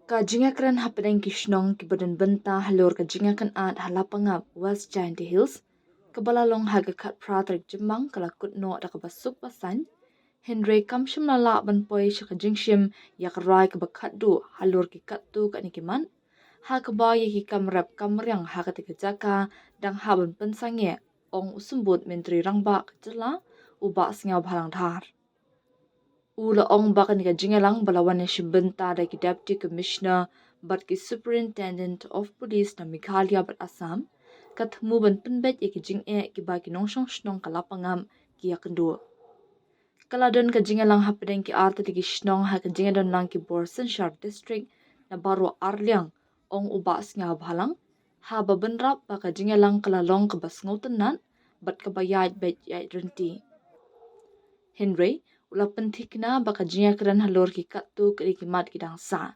Kajinga kran hapedeng kishnong ki badan benta halor kajinga kan at halapangap West Giant Hills kabalalong haga kat pratrik jemang kala kutno da kabasuk basan Henry kamshim lala ban poi shakajingshim yakrai kabakat du halor ki katu kanikiman ha kabaya ki kamrap kamryang ha katikajaka dang haban pensangye ong usumbut menteri rangba kajela ubak singaw bhalang dhar. Ula ong baka ni kajingalang balawan na shimbenta da ki Deputy Commissioner but ki Superintendent of Police na Meghalaya bat Assam kat muban penbet ya ki jing'e ki ba ki nongshong shnong kalapangam ki yakendu. Kaladon kajingalang hapedeng ki arta di ki shnong ha kajingadon lang ki Borsen Shar District na baru arliang ong ubak singaw bhalang ha babenrap ba kajingalang kalalong kabasngotenan bat kabayat bet yait renti. Henry ula pentikna baka jinga keran halor ki katu ke kimat kidang sa.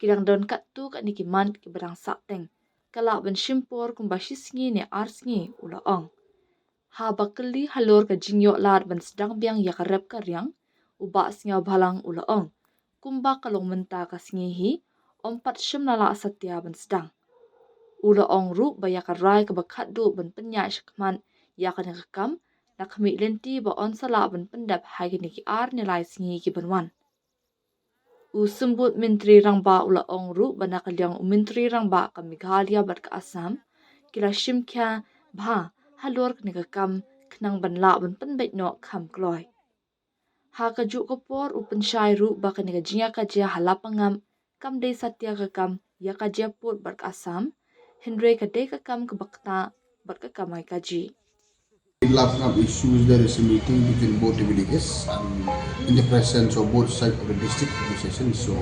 Kidang don katu ke kimat ki badang sa teng. Kala ben shimpor kumbashisngi ne arsngi ula ong. Ha bakali halor ka jingyo lad ben sedang biang ya karep karyang uba singaw balang ula ong. Kumba kalong menta kasngi hi ompat shim lala asatya ben sedang. Ula ong ru baya karai kabakat du ben penya shakman ya kanakam na kami lenti ba on sala ban pendap hagi ni ki ar nilai singi ki banwan. Usumbut menteri rangba ula ong ru ba nakalyang menteri rangba ka Meghalaya bat ka Assam kila shimkya bha halor ni ka kam knang ban la ban penbet no kam kloy. Ha ka juk kapor upen syai ru ba ka ni ka jinga ka jia halapangam kam de satya ka kam ya ka jia put bat ka Assam Henry ka de ka kam ka bakta bat ka kamai kaji. In Lapangam issues, there is a meeting between both the villages and in the presence of both sides of the district administration. So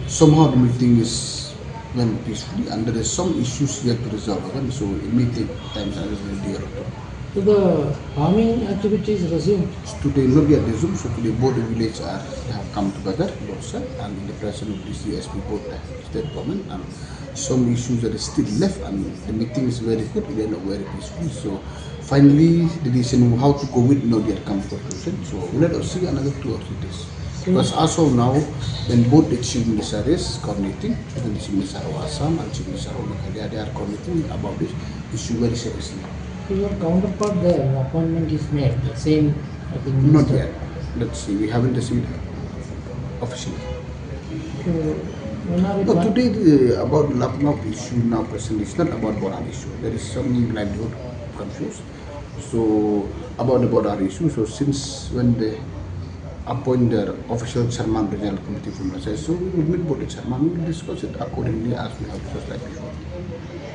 somehow the meeting is went peacefully and there is some issues yet to resolve again. So it may take time and a day or two. So the farming activities resumed? Today not yet resumed. So today both the villages have come together, both sides, and in the presence of DCSP, both the state government, and some issues that is still left, and the meeting is very good. They are not very peaceful. So finally, the decision how to go with not yet come to conclusion. So let us see another 2 or 3 days. Because as of now, when both the chief ministers coordinating, the chief minister of Assam and chief minister of Meghalaya, they are coordinating about this issue very seriously. So your counterpart there, appointment is made, the same, I think, Not minister. yet. Let's see. We haven't received officially. So when are you No, going? today about Lapangam issue now presently is not about border issue. There is some livelihood confused. So about the border issue. So since when they appoint their official chairman regional committee from Rajai, so we will meet both the chairman. We will discuss it accordingly as we have discussed like before.